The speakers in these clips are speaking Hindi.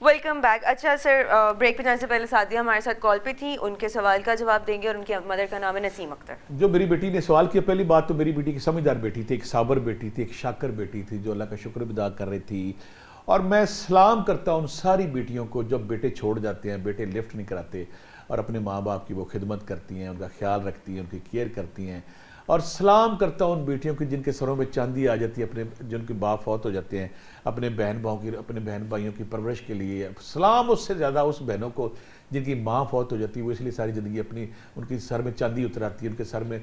Welcome back. अच्छा सर, ब्रेक पे जाने से पहले सादिया हमारे साथ कॉल पे थी, उनके सवाल का जवाब देंगे और उनकी मदर का नाम है नसीम अख्तर। जो मेरी बेटी ने सवाल किया, पहली बात तो मेरी बेटी की समझदार बेटी थी, एक साबर बेटी थी, एक शाकर बेटी थी जो अल्लाह का शुक्र अदा कर रही थी। और मैं सलाम करता हूँ उन सारी बेटियों को जब बेटे छोड़ जाते हैं, बेटे लिफ्ट नहीं कराते और अपने माँ बाप की वो खिदमत करती हैं, उनका ख्याल रखती हैं, उनकी केयर करती हैं। और सलाम करता हूँ उन बेटियों की जिनके सरों में चांदी आ जाती है, अपने जिनके बाप फौत हो जाते हैं, अपने बहन भाइयों की, अपने बहन भाइयों की परवरिश के लिए। सलाम उससे ज़्यादा उस बहनों को जिनकी माँ फौत हो जाती है, वो इसलिए सारी ज़िंदगी अपनी उनकी सर में चांदी उतर आती है, उनके सर में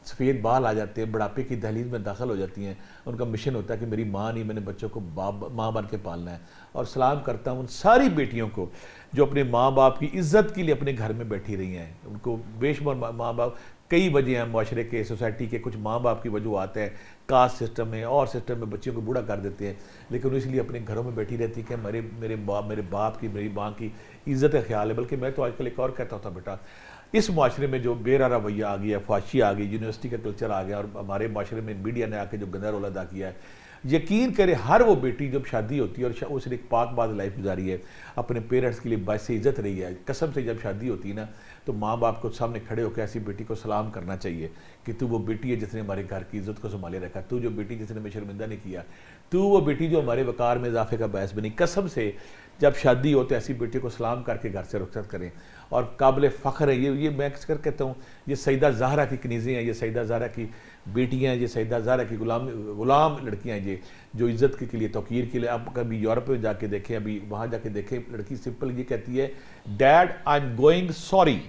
सफ़ेद बाल आ जाते हैं, बुढ़ापे की दहलीज में दाखिल हो जाती हैं। उनका मिशन होता है कि मेरी माँ नहीं, मैंने बच्चों को बाप माँ बन के पालना है। और सलाम करता हूँ उन सारी बेटियों को जो अपने माँ बाप की इज़्ज़त के लिए अपने घर में बैठी रही हैं। उनको बेशुमार माँ बाप, कई वजह हैं माशरे के, सोसाइटी के, कुछ माँ बाप की वजूहत हैं, कास्ट सिस्टम में और सिस्टम में बच्चियों को बूढ़ा कर देते हैं, लेकिन इसलिए अपने घरों में बैठी रहती है कि मेरे बाप की, मेरी माँ की इज़्ज़त का ख्याल है। बल्कि मैं तो आजकल एक और कहता था, बेटा इस माशरे में जो बेरा रवैया आ गया, फाशी आ गई, यूनिवर्सिटी का कल्चर आ गया और हमारे माशरे में मीडिया ने आके जो गंदा रोल अदा किया है, यकीन करे हर वो बेटी जब शादी होती है और उसने एक पाकबाज लाइफ गुजारी है, अपने पेरेंट्स के लिए बायसे इज़्ज़त रही है, कसम से जब शादी होती है ना, तो माँ बाप को सामने खड़े होकर ऐसी बेटी को सलाम करना चाहिए कि तू वो बेटी है जिसने हमारे घर की इज़्ज़त को संभाले रखा, तू जो बेटी जिसने हमें शर्मिंदा नहीं किया, तू वो बेटी जो हमारे वकार में इजाफे का बायस बनी। कसम से जब शादी हो तो ऐसी बेटी को सलाम करके घर से रुखसत करें। और काबिल फ़ख्र है ये मैं अक्सर कहता हूँ, ये सईदा ज़हरा की कनीज़ें हैं, ये सईदा ज़हरा की बेटियाँ हैं, ये सईदा ज़हरा की गुलाम लड़कियाँ हैं, ये जो इज़्ज़त के लिए, तौकीर के लिए। आप कभी यूरोप में जाके देखें, अभी वहाँ जाके देखें, लड़की सिंपल ये कहती है, dad I am going sorry.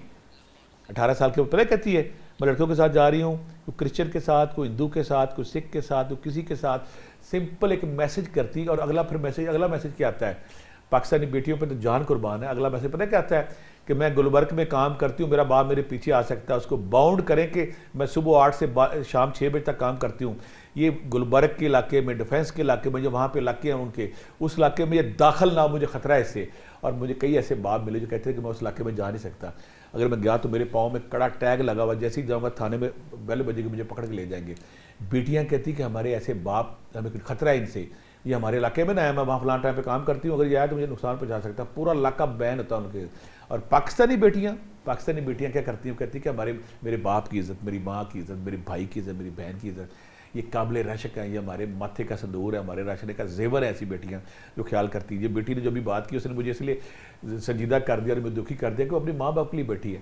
18 साल के पहले कहती है मैं लड़कों के साथ जा रही हूँ, कोई क्रिश्चियन के साथ, कोई हिंदू के साथ, कोई सिख के साथ, कोई किसी के साथ, सिंपल एक मैसेज करती है। और अगला मैसेज क्या आता है, पाकिस्तानी बेटियों पर तो जान कुर्बान है। अगला मैसेज पता क्या आता है कि मैं गुलबर्ग में काम करती हूँ, मेरा बाप मेरे पीछे आ सकता है, उसको बाउंड करें कि मैं सुबह 8 से शाम 6 बजे तक काम करती हूँ। ये गुलबर्ग के इलाके में, डिफेंस के इलाके में, जो वहाँ पे इलाके हैं उनके, उस इलाके में ये दाखिल ना, मुझे ख़तरा है इससे। और मुझे कई ऐसे बाप मिले जो कहते हैं कि मैं उस इलाके में जा नहीं सकता, अगर मैं गया तो मेरे पाँव में कड़ा टैग लगा हुआ, जैसे ही जाऊँगा थाने में बेल बजेगी, मुझे पकड़ के ले जाएंगे। बेटियाँ कहती कि हमारे ऐसे बाप, हमें खतरा है इनसे, ये हमारे इलाके में ना है, मैं वहाँ फलान टाइम पे काम करती हूँ, अगर ये आया तो मुझे नुकसान पहुँचा सकता है। पूरा इलाका बैन होता है उनके। और पाकिस्तानी बेटियाँ क्या करती हैं, कहती हैं कि मेरे बाप की इज़्ज़त, मेरी माँ की इज़्ज़त, मेरे भाई की इज़्ज़त, मेरी बहन की इज़्ज़त, ये काबिल रशक है, ये हमारे माथे का संदूर है, हमारे राशने का जेवर है। ऐसी बेटियाँ जो ख्याल करती है। ये बेटी ने जो भी बात की उसने मुझे इसलिए संजीदा कर दिया और मुझे दुखी कर दिया कि वो अपनी माँ बाप के लिए बैठी है।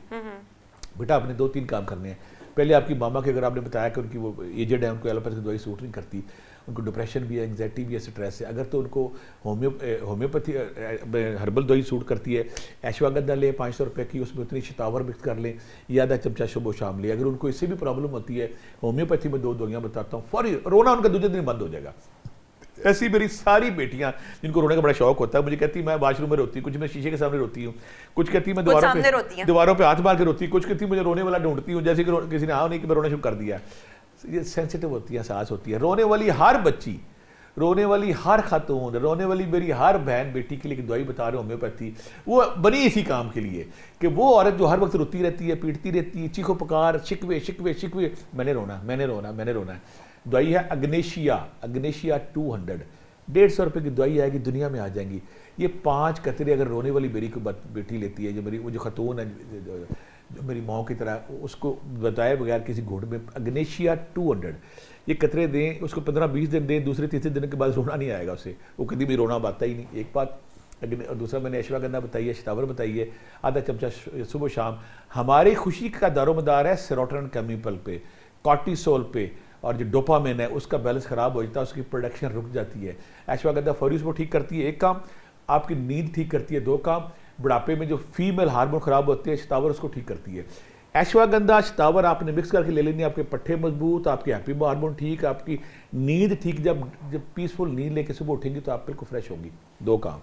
बेटा आपने 2-3 काम करने हैं। पहले आपकी मामा के, अगर आपने बताया कि उनकी वो एजेड है, उनको एलोपैथी की दवाई सूट नहीं करती, उनको डिप्रेशन भी है, एंग्जाइटी भी है, स्ट्रेस है, अगर तो उनको होम्योपैथी हर्बल दवाई सूट करती है, अश्वगंधा लें 500 रुपये की, उसमें उतनी शतावर मिक्स कर लें, या आधा चमचा सुबह शाम लें। अगर उनको इससे भी प्रॉब्लम होती है, होम्योपैथी में 2 दवाइयाँ बताता हूँ, फौरी रोना उनका दूसरे दिन बंद हो जाएगा। ऐसी मेरी सारी बेटियां जिनको रोने का बड़ा शौक होता है, मुझे कहती मैं वाशरूम में रोती हूँ, कुछ मैं शीशे के सामने रोती हूँ, कुछ कहती मैं दीवारों पे हाथ मार के रोती, कुछ कहती मुझे रोने वाला ढूंढती हूँ, जैसे कि किसी ने हाँ नहीं कि मैं रोना शुरू कर दिया। ये सेंसिटिव होती है, एहसास होती है। रोने वाली हर बच्ची, रोने वाली हर खातून, रोने वाली मेरी हर बहन बेटी के लिए दवाई बता रहे होम्योपैथी, वो बनी इसी काम के लिए कि वो औरत जो हर वक्त रोती रहती है, पीटती रहती है, चीखो पुकार, शिकवे शिकवे शिकवे, मैंने रोना है। दवाई है अग्नेशिया 200, 150 रुपये की दवाई आएगी, दुनिया में आ जाएंगी। ये 5 कतरे अगर रोने वाली मेरी को बेटी लेती है, जो मेरी वो जो खतून है जो मेरी माँ की तरह, उसको बताए बगैर किसी घूट में अग्नेशिया 200 ये कतरे दें, उसको 15-20 दिन दें, दूसरे तीसरे दिन के बाद रोना नहीं आएगा उससे, वो कभी भी रोना आता ही नहीं। एक बात। और दूसरा मैंने अश्वगंधा बताई है, शतावर बताई है, आधा चमचा सुबह शाम। हमारी खुशी का दारोमदार है सेरोटोनिन केमिकल पे, कॉर्टिसोल पे, और जो डोपामिन है उसका बैलेंस ख़राब हो जाता है, उसकी प्रोडक्शन रुक जाती है। अश्वगंधा फौरी उसको ठीक करती है, 1 काम, आपकी नींद ठीक करती है, 2 काम, बुढ़ापे में जो फीमेल हार्मोन ख़राब होते हैं, शतावर उसको ठीक करती है। अश्वगंधा शतावर आपने मिक्स करके ले लेनी, आपके पट्टे मजबूत, आपके हैप्पी हार्मोन ठीक, आपकी नींद ठीक। जब पीसफुल नींद लेके सुबह उठेंगी तो आप बिल्कुल फ्रेश होगी। 2 काम।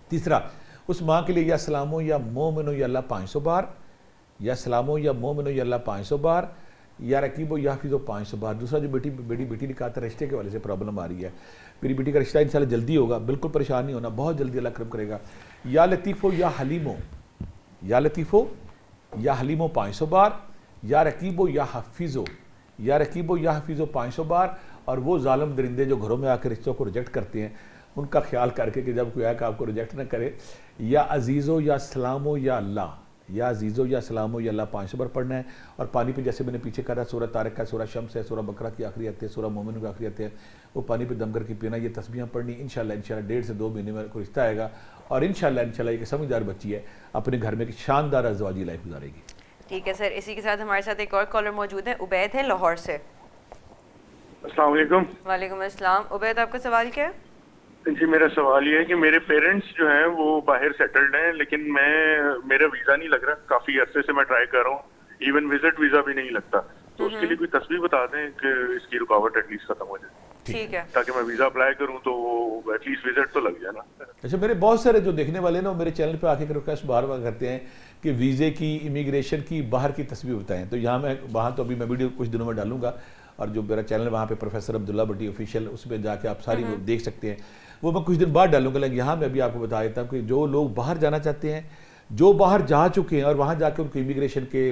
तीसरा, उस माँ के लिए या सलामो या मोमिनो या अल्लाह 500 बार, या सलामो या मोमिनो या अल्लाह 500 बार, या रकीबो या हाफिज़ो 500 बार। दूसरा, जो बेटी ने कहा था रिश्ते के वाले से प्रॉब्लम आ रही है, मेरी बेटी का रिश्ता इंशाल्लाह जल्दी होगा, बिल्कुल परेशान नहीं होना, बहुत जल्दी अल्लाह करम करेगा। या लतीफ़ो या हलीमो, या लतीफ़ो या हलीमो 500 बार, या रकीबो या हाफिज़ो, या रकीबो या हाफिज़ो 500 बार। और वो जालिम दरिंदे जो घरों में आकर रिश्तों को रिजेक्ट करते हैं, उनका ख्याल करके कि जब कोई आए कि आपको रिजेक्ट ना करे। या अजीज़ो या सलामो या अल्लाह, या अजीज़ो या सलामो या अल्लाह 500 बार पढ़ना है। और पानी पे जैसे मैंने पीछे कहा, सूरह तारिक का, सूरह शम्स है, सूरह बकरा की आखिरी आयत है, सूरह मोमिन की आखिरी आयत है, वो पानी पे दम करके पीना। ये तस्बीहां पढ़नी इंशाल्लाह 1.5 से 2 महीने में कोई रिश्ता आएगा और इंशाल्लाह एक समझदार बच्ची है, अपने घर में एक शानदार अज़वाजी लाइफ गुजारेगी। ठीक है सर, इसी के साथ हमारे साथ एक और कॉलर मौजूद है, उबैद है लाहौर से। अस्सलाम वालेकुम। वालेकुम अस्सलाम। उबैद, आपका सवाल क्या है? जी, मेरा सवाल ये है कि मेरे पेरेंट्स जो हैं वो बाहर सेटल्ड हैं, लेकिन मेरा वीज़ा नहीं लग रहा। काफ़ी अरसे से मैं ट्राई कर रहा हूँ, इवन विजिट वीज़ा भी नहीं लगता। तो उसके लिए कोई तस्वीर बता दें कि इसकी रुकावट एटलीस्ट खत्म हो जाए, ठीक है, ताकि मैं वीज़ा अप्लाई करूँ तो एटलीस्ट विजिट तो लग जाए ना। अच्छा, मेरे बहुत सारे जो देखने वाले ना मेरे चैनल पे आके रिक्वेस्ट बार बार करते हैं कि वीज़े की, इमिग्रेशन की, बाहर की तस्वीर बताएं। तो यहाँ मैं वहाँ तो अभी मैं वीडियो कुछ दिनों में डालूंगा, और जो मेरा चैनल वहाँ पे प्रोफेसर अब्दुल्ला भट्टी ऑफिशियल, उसमें जाके आप सारी वो देख सकते हैं। वो मैं कुछ दिन बाद डालूंगा, लेकिन यहाँ मैं अभी आपको बता देता हूँ कि जो लोग बाहर जाना चाहते हैं, जो बाहर जा चुके हैं और वहाँ जाके उनको इमिग्रेशन के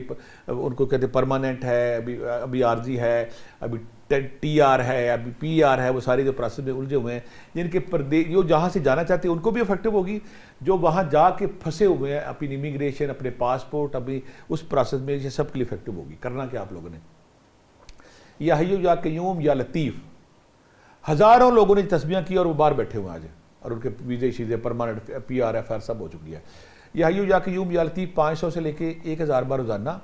उनको कहते हैं परमानेंट है, अभी आरजी है, अभी TR है, अभी PR है, वो सारे जो प्रोसेस में उलझे हुए हैं, जिनके प्रदेश जो जहाँ से जाना चाहते हैं उनको भी इफेक्टिव होगी। जो वहाँ जाके फंसे हुए हैं अपनी इमिग्रेशन, अपने पासपोर्ट, अपनी उस प्रोसेस में, ये सब के लिए इफेक्टिव होगी। करना क्या आप लोगों ने, या हय्यू या कय्यूम या लतीफ़, हज़ारों लोगों ने तस्बीहां की और वो बाहर बैठे हुए आज, और उनके वीज़े शीज़े परमानेंट PR FR सब हो चुकी है। या हय्यू या कय्यूम या लतीफ़ 500 से लेके 1000 बार रोज़ाना।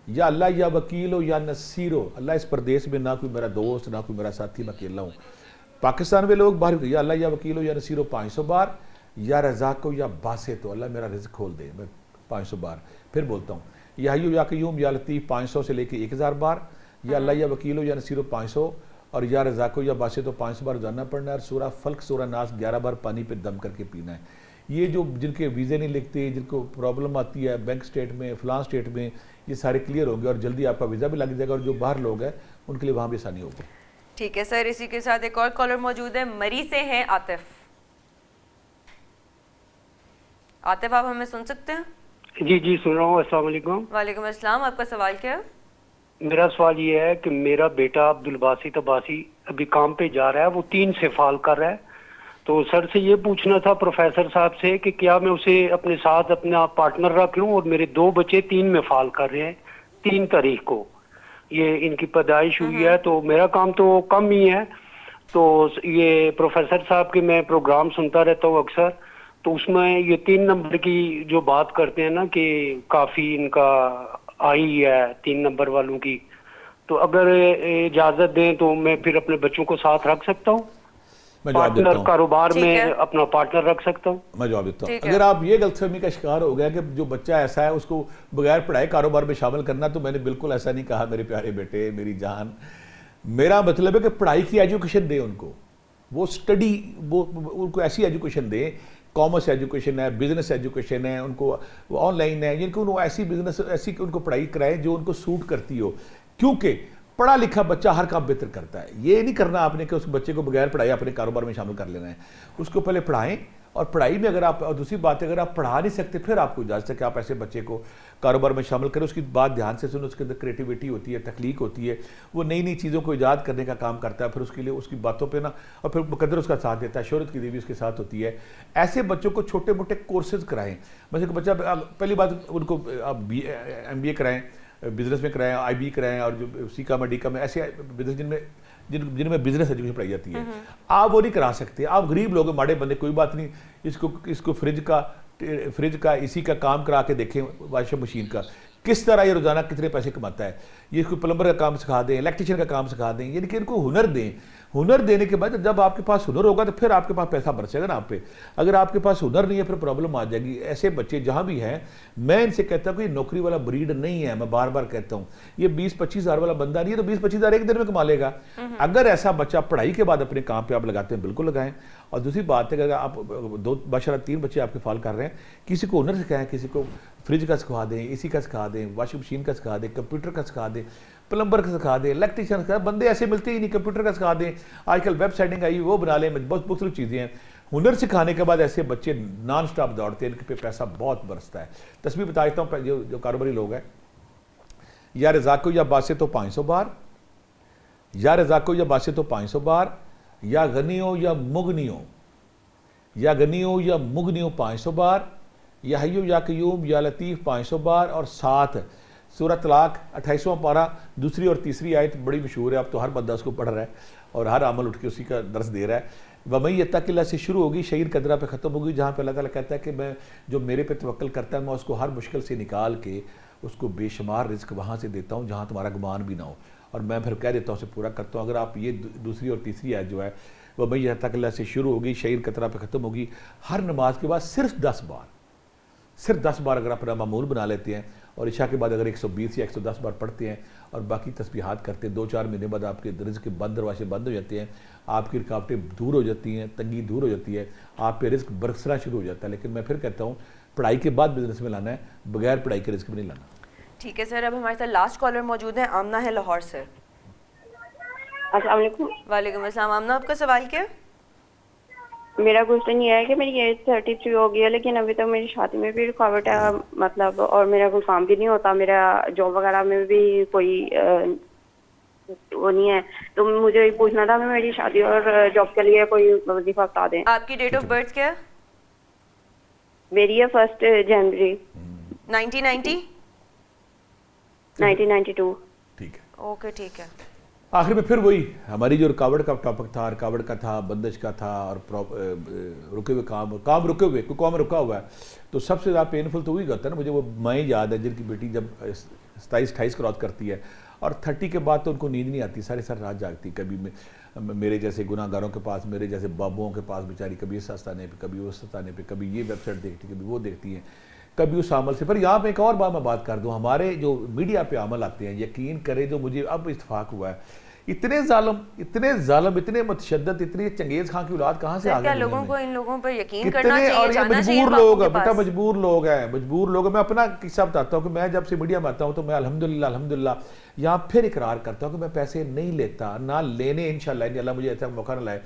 या अल्लाह या वकीलो या नसीरो, अल्लाह इस प्रदेश में ना कोई मेरा दोस्त, ना कोई मेरा साथी, मैं अकेला हूँ। पाकिस्तान में लोग बाहर, या अल्लाह या वकीलो या नसीरो 500 बार। या रज़ाको या बासे, तो अल्लाह मेरा रिज़्क़ खोल दे, मैं 500 बार। फिर बोलता हूँ, या हय्यू या कय्यूम या लतीफ़ 500 से लेके 1000 बार। या अल्लाह या वकीलो या नसीरो 500, और या रज़ाको या बासे तो 500 बार रोजाना पढ़ना है। और सूरह फल्क, सूरह नास 11 बार पानी पे दम करके पीना है। ये जो जिनके वीज़े नहीं लिखते, जिनको प्रॉब्लम आती है बैंक स्टेट में, फलां स्टेट में, ये सारे क्लियर होंगे और जल्दी आपका वीज़ा भी लग जाएगा। और जो बाहर लोग हैं उनके लिए वहाँ भी आसानी होगी। ठीक है सर, इसी के साथ एक और कॉलर मौजूद है, मरी से हैं आतिफ। आतिफ, आप हमें सुन सकते हैं? जी जी, सुन रहा हूँ। अस्सलाम वालेकुम। वालेकुम अस्सलाम। आपका सवाल क्या है? मेरा सवाल ये है कि मेरा बेटा अब्दुल बासित अब्बासी अभी काम पे जा रहा है, वो 3 से फाल कर रहा है। तो सर से ये पूछना था प्रोफेसर साहब से कि क्या मैं उसे अपने साथ अपना पार्टनर रख लूं। और मेरे 2 बच्चे 3 में फाल कर रहे हैं, 3 तारीख को ये इनकी पैदाइश हुई है। तो मेरा काम तो कम ही है। तो ये प्रोफेसर साहब के मैं प्रोग्राम सुनता रहता हूँ अक्सर, तो उसमें ये 3 नंबर की जो बात करते हैं ना कि काफ़ी इनका आई है 3 नंबर वालों की, तो अगर इजाज़त दें तो मैं फिर अपने बच्चों को साथ रख सकता हूँ, पार्टनर कारोबार में अपना पार्टनर रख सकता हूँ। मैं जवाब देता हूँ। अगर आप ये गलतफहमी का शिकार हो गया कि जो बच्चा ऐसा है उसको बगैर पढ़ाई कारोबार में शामिल करना, तो मैंने बिल्कुल ऐसा नहीं कहा मेरे प्यारे बेटे, मेरी जान। मेरा मतलब है कि पढ़ाई की एजुकेशन दें उनको, वो स्टडी, वो उनको ऐसी एजुकेशन दें, कॉमर्स एजुकेशन है, बिजनेस एजुकेशन है, उनको ऑनलाइन है, जिनको उनको ऐसी बिजनेस, ऐसी उनको पढ़ाई कराएं जो उनको सूट करती हो। क्योंकि पढ़ा लिखा बच्चा हर काम बेहतर करता है। ये नहीं करना आपने कि उस बच्चे को बगैर पढ़ाई अपने कारोबार में शामिल कर लेना है। उसको पहले पढ़ाएं, और पढ़ाई में अगर आप, और दूसरी बात है अगर आप पढ़ा नहीं सकते फिर आपको इजाज़त है कि आप ऐसे बच्चे को कारोबार में शामिल करें। उसकी बात ध्यान से सुनो, उसके अंदर क्रिएटिविटी होती है, तख्लीक होती है, वो नई नई चीज़ों को ईजाद करने का काम करता है। फिर उसके लिए उसकी बातों पे ना, और फिर मुकद्दर उसका साथ देता है, शोहरत की देवी उसके साथ होती है। ऐसे बच्चों को छोटे मोटे कोर्सेज कराएं। मतलब बच्चा, पहली बात उनको आप MBA कराएं, बिजनेस में कराएं, IB कराएं, और जो सीका में डीका में ऐसे बिजनेस जिनमें बिजनेस एजुकेशन पढ़ाई जाती है, आप वो नहीं करा सकते। आप गरीब लोग, माड़े बंदे, कोई बात नहीं, इसको फ्रिज का इसी का काम करा के देखें, वॉशिंग मशीन का, किस तरह ये रोज़ाना कितने पैसे कमाता है। ये इसको प्लम्बर का काम सिखा दें, इलेक्ट्रिशियन का काम सिखा दें, यानी कि इनको हुनर दें। हुनर देने के बाद जब आपके पास हुनर होगा तो फिर आपके पास पैसा बरसेगा ना आप पे। अगर आपके पास हुनर नहीं है फिर प्रॉब्लम आ जाएगी। ऐसे बच्चे जहाँ भी हैं, मैं इनसे कहता हूँ कि नौकरी वाला ब्रीड नहीं है। मैं बार बार कहता हूँ, ये 20-25 हज़ार वाला बंदा नहीं है तो 20-25 हज़ार एक दिन में कमा लेगा। अगर ऐसा बच्चा पढ़ाई के बाद अपने काम पे आप लगाते हैं, बिल्कुल लगाएं। और दूसरी बात है कि अगर आप 2 माशाल्लाह 3 बच्चे आपके फाल कर रहे हैं, किसी को हुनर सिखाएं, किसी को फ्रिज का सिखा दें, इसी का सिखा दें, वॉशिंग मशीन का सिखा दें, कंप्यूटर का सिखा दें, प्लम्बर का सिखा दें, इलेक्ट्रिशियन का। बंदे ऐसे मिलते ही नहीं। कंप्यूटर का सिखा दें, आजकल वेबसाइटिंग आई वो बना लें, बहुत मुख्तलिफ चीज़ें हैं। हुनर सिखाने के बाद ऐसे बच्चे नॉन स्टॉप दौड़ते हैं, इनके पे पैसा बहुत बरसता है। तस्वीर बता देता हूँ, जो कारोबारी लोग हैं, या रज़ाको या बासे तो 500 बार, या रज़ाको या बासे तो 500 बार, या गनियो या मुगनियो या गनियो या मुगनियो 500 बार, या हय्यो या कयूम या लतीफ़ 500 बार, और 7 सूरह तलाक 28वां पारा दूसरी और तीसरी आयत बड़ी मशहूर है, अब तो हर बंदा उसको पढ़ रहा है और हर अमल उठ के उसी का दर्स दे रहा है। वमई यत्तकिल्लाह से शुरू होगी, शहीर कदरा पे ख़त्म होगी, जहाँ पे अल्लाह ताला कहता है कि मैं जो मेरे पे तवक्कल करता है मैं उसको हर मुश्किल से निकाल के उसको बेशुमार रिज़्क वहाँ से देता हूँ जहाँ तुम्हारा गुमान भी ना हो, और मैं फिर कह देता हूँ उसे पूरा करता हूँ। अगर आप ये दूसरी और तीसरी आयत जो है वमई यत्तकिल्लाह से शुरू होगी, शहीर कदरा पे ख़त्म होगी, हर नमाज के बाद सिर्फ 10 बार अगर अपना मामूल बना लेते हैं और इशा के बाद अगर 120 या 110 बार पढ़ते हैं और बाकी तस्बीहात करते हैं, 2-4 महीने बाद आपके रिज़्क के बंद दरवाजे बंद हो जाते हैं, आपकी रुकावटें दूर हो जाती हैं, तंगी दूर हो जाती है, आप पे रिज़्क बरसना शुरू हो जाता है। लेकिन मैं फिर कहता हूँ पढ़ाई के बाद बिजनेस में लाना है, बगैर पढ़ाई के रिज़्क में नहीं लाना। ठीक है सर, अब हमारे साथ लास्ट कॉलर मौजूद है, आमना है लाहौर से। अस्सलाम वालेकुम। वालेकुम अस्सलाम। आमना, आपका सवाल क्या है? मेरा क्वेश्चन ये है कि मेरी एज 33 हो गई है, लेकिन अभी तक मेरी शादी में भी रुकावट है, मतलब, और मेरा कोई काम भी नहीं होता, मेरा जॉब वगैरह में भी कोई वो नहीं है। तो मुझे ये पूछना था कि मेरी शादी और जॉब के लिए कोई वजीफा बता दें। आपकी डेट ऑफ बर्थ क्या है? मेरी है 1 जनवरी 1990? 1992। ठीक है, ओके ठीक है। आखिर में फिर वही हमारी जो रुकावट का टॉपिक था, रुकावट का था, बंदिश का था, और रुके हुए काम रुके हुए, कोई काम रुका हुआ है तो सबसे ज़्यादा पेनफुल तो वही होता है ना। मुझे वो माएँ याद है जिनकी बेटी जब 27-28 क्रॉस करती है और 30 के बाद तो उनको नींद नहीं आती, सारी रात जागती। कभी मेरे जैसे गुनाहगारों के पास, मेरे जैसे बाबुओं के पास बेचारी कभी इस आस्थाने पे, कभी उस आस्थाने पे, कभी ये वेबसाइट देखती, कभी वो देखती हैं, कभी उस अमल से। पर यहाँ पे एक और बात मैं बात कर दूँ, हमारे जो मीडिया पे अमल आते हैं, यकीन करें जो मुझे अब इत्तेफाक हुआ है, इतने जालम, इतने मुतशद्दद, इतने चंगेज़ खां की औलाद कहाँ से आ गए? लोगों को इन लोगों पर यकीन कितने, करना चाहिए, और ये जाना चाहिए मजबूर लोग हैं बापों के बेटा, पास। मजबूर लोग हैं। मैं अपना किस्सा बताता हूँ कि मैं जब से मीडिया में आता हूँ तो मैं अल्हम्दुलिल्लाह यहाँ फिर इकरार करता हूँ कि मैं पैसे नहीं लेता, ना लेने इंशाअल्लाह मुझे ऐसा मौका ना लाए।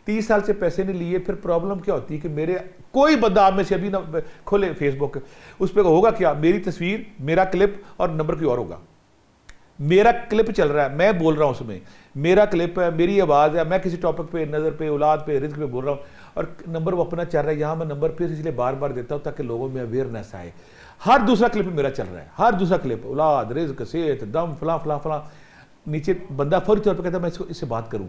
30 साल से पैसे नहीं लिए। फिर प्रॉब्लम क्या होती है कि मेरे कोई बंदा आप में से अभी ना खोले फेसबुक, उस पर होगा क्या, मेरी तस्वीर, मेरा क्लिप और नंबर कोई और होगा। मेरा क्लिप चल रहा है, मैं बोल रहा हूँ उसमें, मेरा क्लिप है, मेरी आवाज़ है, मैं किसी टॉपिक पे, नज़र पे, औलाद पे, रिज़्क पे बोल रहा हूँ और नंबर वो अपना चल रहा है। यहाँ मैं नंबर फिर इसलिए बार बार देता हूँ ताकि लोगों में अवेयरनेस आए। हर दूसरा क्लिप मेरा चल रहा है, हर दूसरा क्लिप, औलाद, रिज़्क, सेहत, दम, फलां, नीचे बंदा फौरी तौर पर कहता है मैं इससे बात करूँ,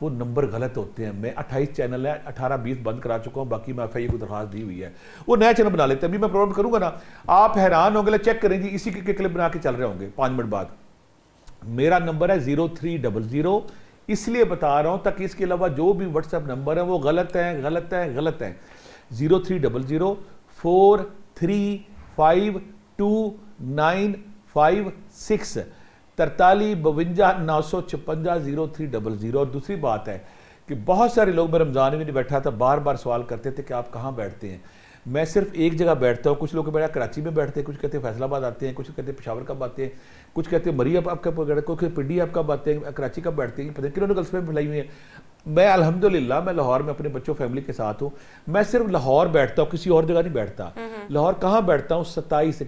वो नंबर गलत होते हैं। मैं 28 चैनल है, 18-20 बंद करा चुका हूँ, बाकी मैं FIA को दरख्वास्त दी हुई है, वो नया चैनल बना लेते हैं। अभी मैं प्रॉब्लम करूँगा ना, आप हैरान होंगे, चेक करें जी, इसी के क्लिप बना के चल रहे होंगे 5 मिनट बाद। मेरा नंबर है 0300, इसलिए बता रहा हूँ ताकि इसके अलावा जो भी व्हाट्सएप नंबर है वो गलत है। 0300 4352956 43 52 956 0300। और दूसरी बात है कि बहुत सारे लोग, मैं रमज़ान में नहीं बैठा था, बार बार सवाल करते थे कि आप कहाँ बैठते हैं। मैं सिर्फ एक जगह बैठता हूँ। कुछ लोग बैठा कराची में बैठते हैं, कुछ कहते हैं फैसलाबाद आते हैं, कुछ कहते हैं पेशावर कब आते हैं, कुछ कहते हैं मरी आप कब, कुछ पिंडी आप कब आते हैं, कराची कब बैठते हैं, पता नहीं किन्होंने गलत फहमी फैलाई हुई है। मैं अल्हम्दुलिल्लाह मैं लाहौर में अपने बच्चों फैमिली के साथ हूँ। मैं सिर्फ लाहौर बैठता हूँ, किसी और जगह नहीं बैठता। लाहौर कहाँ बैठता हूँ? 27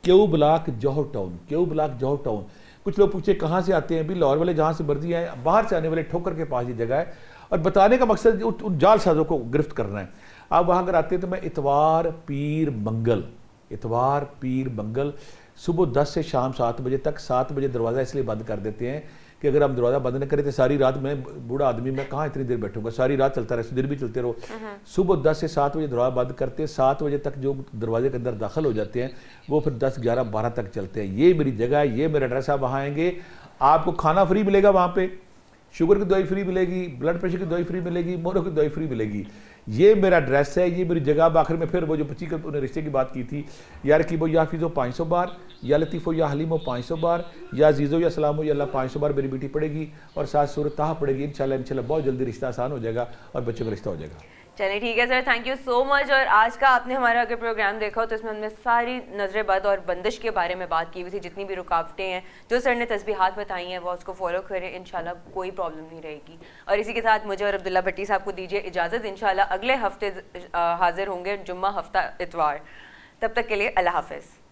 क्यू ब्लॉक जौहर टाउन। कुछ लोग पूछे कहाँ से आते हैं? भी लाहौर वाले जहाँ से मर्जी आए, बाहर से आने वाले ठोकर के पास ये जगह है। और बताने का मकसद उन जालसाजों को गिरफ्त करना है। आप वहाँ अगर आते हैं तो मैं इतवार पीर मंगल सुबह 10 से शाम 7 बजे तक, 7 बजे दरवाज़ा इसलिए बंद कर देते हैं कि अगर हम दरवाज़ा बंद न करें तो सारी रात, मैं बूढ़ा आदमी, मैं कहाँ इतनी देर बैठूंगा, सारी रात चलता रहे, दिन भी चलते रहो। सुबह 10 से 7 बजे दरवाज़ा बंद करते हैं, 7 बजे तक जो दरवाजे के अंदर दाखिल हो जाते हैं वो फिर 10, 11, 12 तक चलते हैं। ये मेरी जगह है, ये मेरा एड्रेस। आप वहाँ आएंगे, आपको खाना फ्री मिलेगा, वहाँ पे शुगर की दवाई फ्री मिलेगी, ब्लड प्रेशर की दवाई फ्री मिलेगी, मोरो की दवाई फ्री मिलेगी। ये मेरा एड्रेस है, ये मेरी जगह। अब आखिर में फिर वो जो 25 का उन्हें रिश्ते की बात की थी, या रकीबो या हाफिज़ो 500 बार, या लतीफ़ो या हलीमो 500 बार, या अजीज़ो या सलामो या अल्लाह 500 बार मेरी बेटी पड़ेगी और साथ सूरत ताहा पड़ेगी। इंशाल्लाह बहुत जल्दी रिश्ता आसान हो जाएगा और बच्चों का रिश्ता हो जाएगा। चलिए ठीक है sir, thank you so much. और आज का आपने हमारा अगर प्रोग्राम देखा हो तो इसमें हमने सारी नजरें बद और बंदिश के बारे में बात की हुई थी। जितनी भी रुकावटें हैं, जो सर ने तस्बीहात बताई हैं, वो उसको फॉलो करें, इंशाल्लाह कोई प्रॉब्लम नहीं रहेगी। और इसी के साथ मुझे और अब्दुल्ला भट्टी साहब को दीजिए इजाज़त। इंशाल्लाह अगले हफ्ते हाजिर होंगे, जुम्मा हफ्ता इतवार। तब तक के लिए अल्लाह हाफ़िज़।